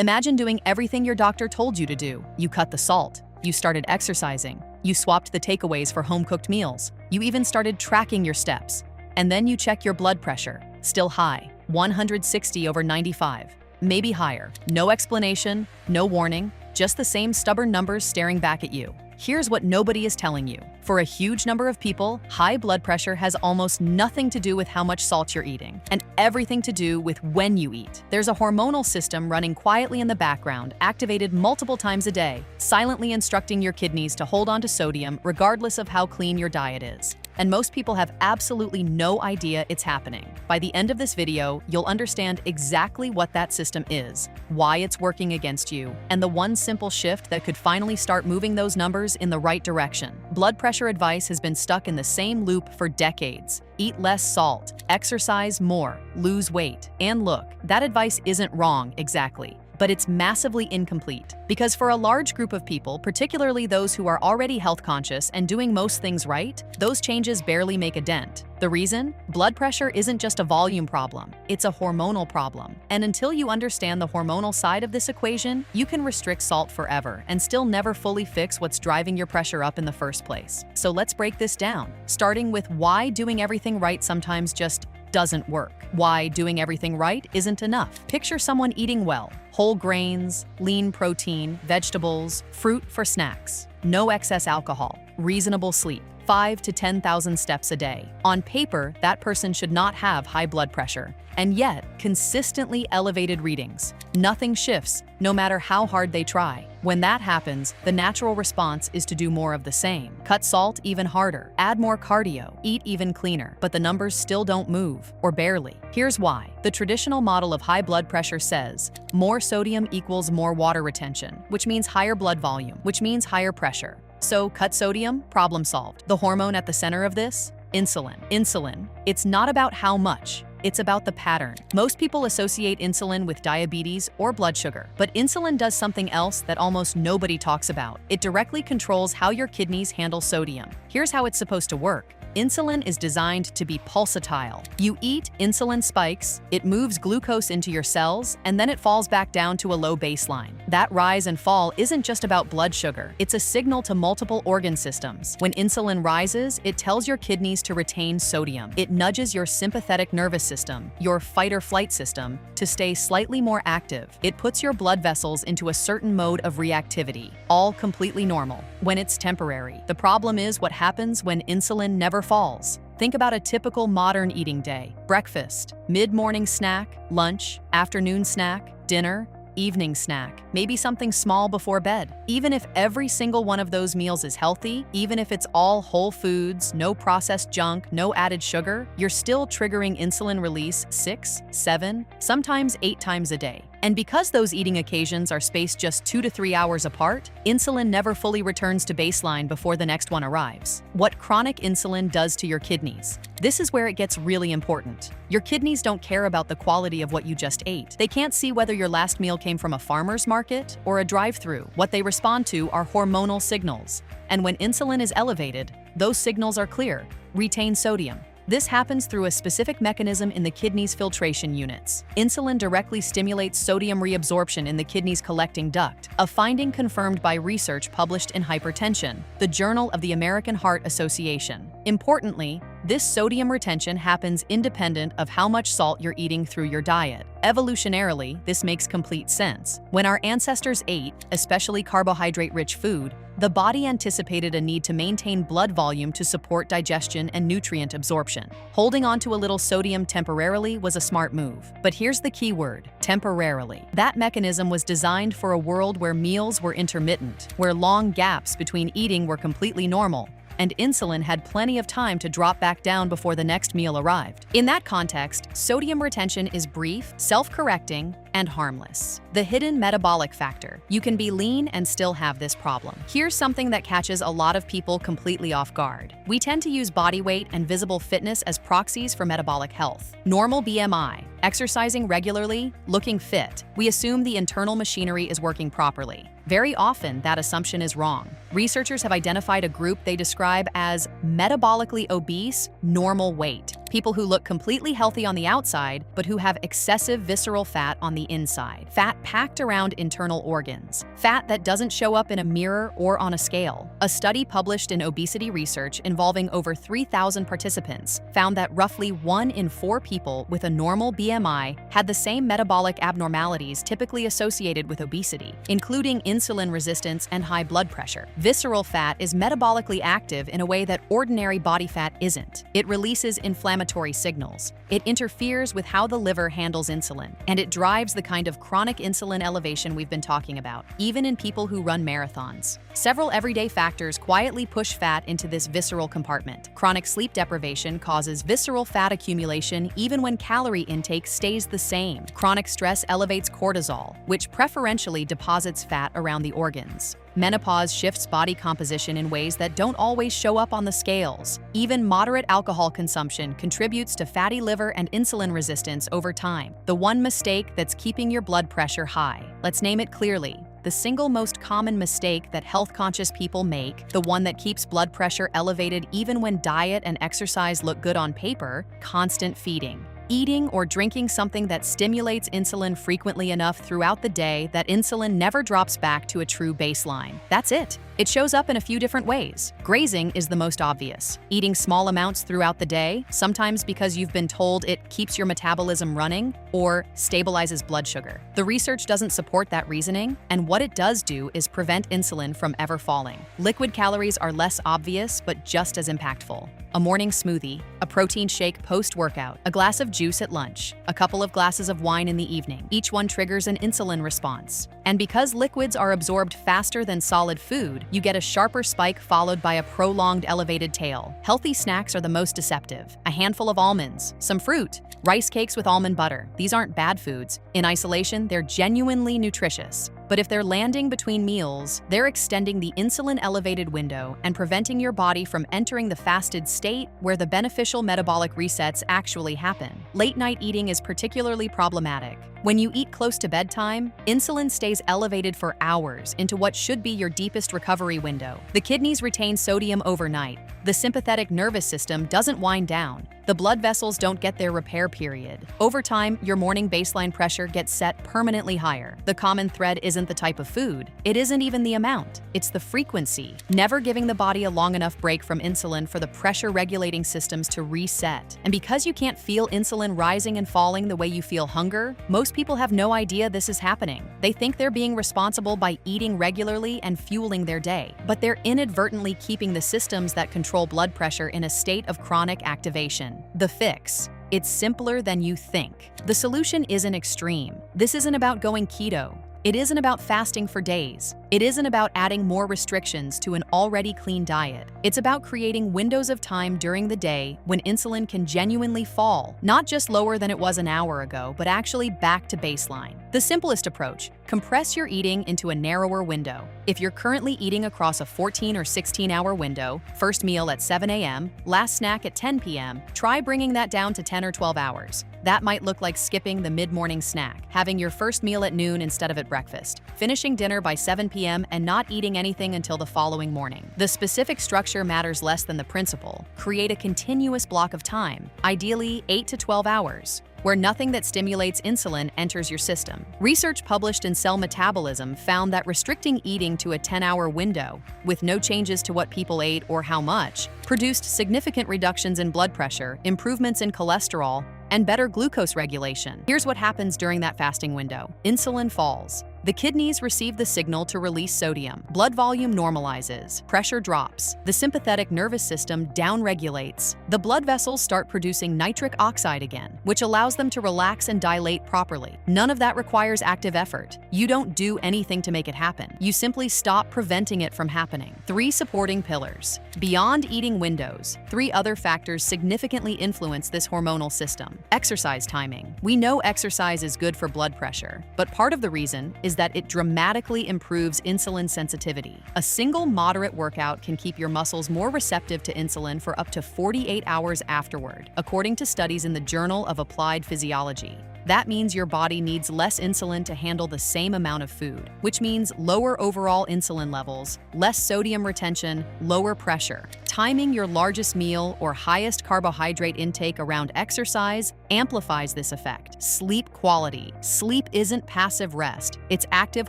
Imagine doing everything your doctor told you to do. You cut the salt. You started exercising. You swapped the takeaways for home-cooked meals. You even started tracking your steps. And then you check your blood pressure. Still high, 160/95. Maybe higher. No explanation, no warning, just the same stubborn numbers staring back at you. Here's what nobody is telling you. For a huge number of people, high blood pressure has almost nothing to do with how much salt you're eating, and everything to do with when you eat. There's a hormonal system running quietly in the background, activated multiple times a day, silently instructing your kidneys to hold on to sodium regardless of how clean your diet is. And most people have absolutely no idea it's happening. By the end of this video, you'll understand exactly what that system is, why it's working against you, and the one simple shift that could finally start moving those numbers in the right direction. Blood pressure advice has been stuck in the same loop for decades. Eat less salt, exercise more, lose weight. And look, that advice isn't wrong exactly, but it's massively incomplete. Because for a large group of people, particularly those who are already health conscious and doing most things right, those changes barely make a dent. The reason? Blood pressure isn't just a volume problem, it's a hormonal problem. And until you understand the hormonal side of this equation, you can restrict salt forever and still never fully fix what's driving your pressure up in the first place. So let's break this down, starting with why doing everything right sometimes just doesn't work. Why doing everything right isn't enough. Picture someone eating well, whole grains, lean protein, vegetables, fruit for snacks, no excess alcohol, reasonable sleep, 5,000 to 10,000 steps a day. On paper, that person should not have high blood pressure, and yet consistently elevated readings. Nothing shifts, no matter how hard they try. When that happens, the natural response is to do more of the same. Cut salt even harder, add more cardio, eat even cleaner, but the numbers still don't move, or barely. Here's why. The traditional model of high blood pressure says, more sodium equals more water retention, which means higher blood volume, which means higher pressure. So cut sodium, problem solved. The hormone at the center of this? Insulin. Insulin, it's not about how much, it's about the pattern. Most people associate insulin with diabetes or blood sugar, but insulin does something else that almost nobody talks about. It directly controls how your kidneys handle sodium. Here's how it's supposed to work. Insulin is designed to be pulsatile. You eat, insulin spikes, it moves glucose into your cells, and then it falls back down to a low baseline. That rise and fall isn't just about blood sugar, it's a signal to multiple organ systems. When insulin rises, it tells your kidneys to retain sodium. It nudges your sympathetic nervous system, your fight-or-flight system, to stay slightly more active. It puts your blood vessels into a certain mode of reactivity, all completely normal, when it's temporary. The problem is what happens when insulin never falls. Think about a typical modern eating day. Breakfast, mid-morning snack, lunch, afternoon snack, dinner, evening snack, maybe something small before bed. Even if every single one of those meals is healthy, even if it's all whole foods, no processed junk, no added sugar, you're still triggering insulin release 6, 7, sometimes 8 times a day. And because those eating occasions are spaced just 2 to 3 hours apart, insulin never fully returns to baseline before the next one arrives. What chronic insulin does to your kidneys. This is where it gets really important. Your kidneys don't care about the quality of what you just ate. They can't see whether your last meal came from a farmer's market or a drive-thru. What they respond to are hormonal signals. And when insulin is elevated, those signals are clear. Retain sodium. This happens through a specific mechanism in the kidney's filtration units. Insulin directly stimulates sodium reabsorption in the kidney's collecting duct, a finding confirmed by research published in Hypertension, the Journal of the American Heart Association. Importantly, this sodium retention happens independent of how much salt you're eating through your diet. Evolutionarily, this makes complete sense. When our ancestors ate, especially carbohydrate-rich food, the body anticipated a need to maintain blood volume to support digestion and nutrient absorption. Holding on to a little sodium temporarily was a smart move. But here's the key word, temporarily. That mechanism was designed for a world where meals were intermittent, where long gaps between eating were completely normal, and insulin had plenty of time to drop back down before the next meal arrived. In that context, sodium retention is brief, self-correcting, and harmless. The hidden metabolic factor. You can be lean and still have this problem. Here's something that catches a lot of people completely off guard. We tend to use body weight and visible fitness as proxies for metabolic health. Normal BMI, exercising regularly, looking fit. We assume the internal machinery is working properly. Very often, that assumption is wrong. Researchers have identified a group they describe as metabolically obese, normal weight. People who look completely healthy on the outside, but who have excessive visceral fat on the inside. Fat packed around internal organs. Fat that doesn't show up in a mirror or on a scale. A study published in Obesity Research involving over 3,000 participants found that roughly 1 in 4 people with a normal BMI had the same metabolic abnormalities typically associated with obesity, including insulin resistance and high blood pressure. Visceral fat is metabolically active in a way that ordinary body fat isn't. It releases inflammatory signals. It interferes with how the liver handles insulin, and it drives the kind of chronic insulin elevation we've been talking about, even in people who run marathons. Several everyday factors quietly push fat into this visceral compartment. Chronic sleep deprivation causes visceral fat accumulation even when calorie intake stays the same. Chronic stress elevates cortisol, which preferentially deposits fat around the organs. Menopause shifts body composition in ways that don't always show up on the scales. Even moderate alcohol consumption contributes to fatty liver and insulin resistance over time. The one mistake that's keeping your blood pressure high. Let's name it clearly. The single most common mistake that health-conscious people make, the one that keeps blood pressure elevated even when diet and exercise look good on paper: constant feeding. Eating or drinking something that stimulates insulin frequently enough throughout the day that insulin never drops back to a true baseline. That's it. It shows up in a few different ways. Grazing is the most obvious. Eating small amounts throughout the day, sometimes because you've been told it keeps your metabolism running or stabilizes blood sugar. The research doesn't support that reasoning, and what it does do is prevent insulin from ever falling. Liquid calories are less obvious, but just as impactful. A morning smoothie, a protein shake post-workout, a glass of juice at lunch, a couple of glasses of wine in the evening. Each one triggers an insulin response. And because liquids are absorbed faster than solid food, you get a sharper spike followed by a prolonged elevated tail. Healthy snacks are the most deceptive. A handful of almonds, some fruit, rice cakes with almond butter. These aren't bad foods. In isolation, they're genuinely nutritious. But if they're landing between meals, they're extending the insulin-elevated window and preventing your body from entering the fasted state where the beneficial metabolic resets actually happen. Late-night eating is particularly problematic. When you eat close to bedtime, insulin stays elevated for hours into what should be your deepest recovery window. The kidneys retain sodium overnight. The sympathetic nervous system doesn't wind down. The blood vessels don't get their repair period. Over time, your morning baseline pressure gets set permanently higher. The common thread isn't the type of food. It isn't even the amount. It's the frequency. Never giving the body a long enough break from insulin for the pressure-regulating systems to reset. And because you can't feel insulin rising and falling the way you feel hunger, most people have no idea this is happening. They think they're being responsible by eating regularly and fueling their day, but they're inadvertently keeping the systems that control blood pressure in a state of chronic activation. The fix. It's simpler than you think. The solution isn't extreme. This isn't about going keto. It isn't about fasting for days. It isn't about adding more restrictions to an already clean diet. It's about creating windows of time during the day when insulin can genuinely fall, not just lower than it was an hour ago, but actually back to baseline. The simplest approach: compress your eating into a narrower window. If you're currently eating across a 14 or 16-hour window, first meal at 7 a.m., last snack at 10 p.m., try bringing that down to 10 or 12 hours. That might look like skipping the mid-morning snack, having your first meal at noon instead of at breakfast, finishing dinner by 7 p.m. and not eating anything until the following morning. The specific structure matters less than the principle. Create a continuous block of time, ideally 8 to 12 hours, where nothing that stimulates insulin enters your system. Research published in Cell Metabolism found that restricting eating to a 10-hour window, with no changes to what people ate or how much, produced significant reductions in blood pressure, improvements in cholesterol, and better glucose regulation. Here's what happens during that fasting window. Insulin falls. The kidneys receive the signal to release sodium. Blood volume normalizes. Pressure drops. The sympathetic nervous system downregulates. The blood vessels start producing nitric oxide again, which allows them to relax and dilate properly. None of that requires active effort. You don't do anything to make it happen. You simply stop preventing it from happening. 3 supporting pillars. Beyond eating windows, 3 other factors significantly influence this hormonal system. Exercise timing. We know exercise is good for blood pressure, but part of the reason is that it dramatically improves insulin sensitivity. A single moderate workout can keep your muscles more receptive to insulin for up to 48 hours afterward, according to studies in the Journal of Applied Physiology. That means your body needs less insulin to handle the same amount of food, which means lower overall insulin levels, less sodium retention, lower pressure. Timing your largest meal or highest carbohydrate intake around exercise amplifies this effect. Sleep quality. Sleep isn't passive rest, it's active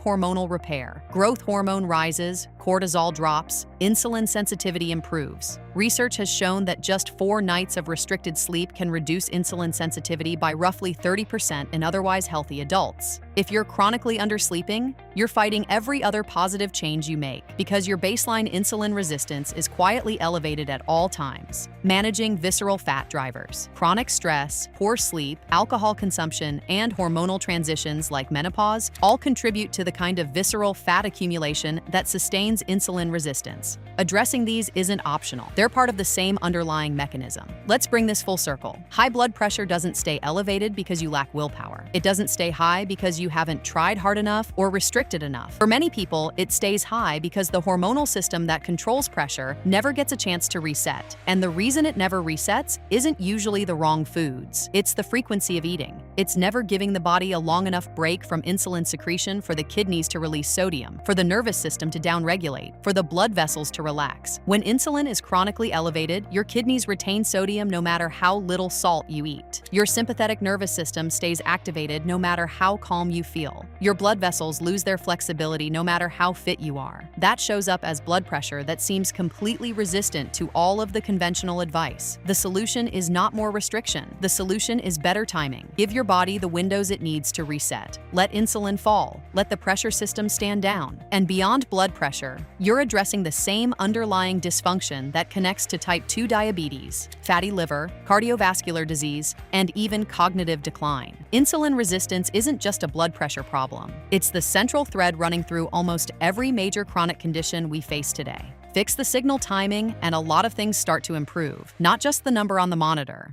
hormonal repair. Growth hormone rises, cortisol drops, insulin sensitivity improves. Research has shown that just 4 nights of restricted sleep can reduce insulin sensitivity by roughly 30% in otherwise healthy adults. If you're chronically undersleeping, you're fighting every other positive change you make because your baseline insulin resistance is quietly elevated at all times. Managing visceral fat drivers. Chronic stress, poor sleep, alcohol consumption, and hormonal transitions like menopause all contribute to the kind of visceral fat accumulation that sustains insulin resistance. Addressing these isn't optional. They're part of the same underlying mechanism. Let's bring this full circle. High blood pressure doesn't stay elevated because you lack willpower. It doesn't stay high because you haven't tried hard enough or restricted enough. For many people, it stays high because the hormonal system that controls pressure never gets a chance to reset. And the reason it never resets isn't usually the wrong foods. It's the frequency of eating. It's never giving the body a long enough break from insulin secretion for the kidneys to release sodium, for the nervous system to downregulate, for the blood vessels to relax. When insulin is chronically elevated, your kidneys retain sodium no matter how little salt you eat. Your sympathetic nervous system stays activated no matter how calm you feel. Your blood vessels lose their flexibility no matter how fit you are. That shows up as blood pressure that seems completely resistant to all of the conventional advice. The solution is not more restriction. The solution is better timing. Give your body the windows it needs to reset. Let insulin fall. Let the pressure system stand down. And beyond blood pressure, you're addressing the same underlying dysfunction that connects to type 2 diabetes, fatty liver, cardiovascular disease, and even cognitive decline. Insulin resistance isn't just a blood pressure problem. It's the central thread running through almost every major chronic condition we face today. Fix the signal timing, and a lot of things start to improve, not just the number on the monitor.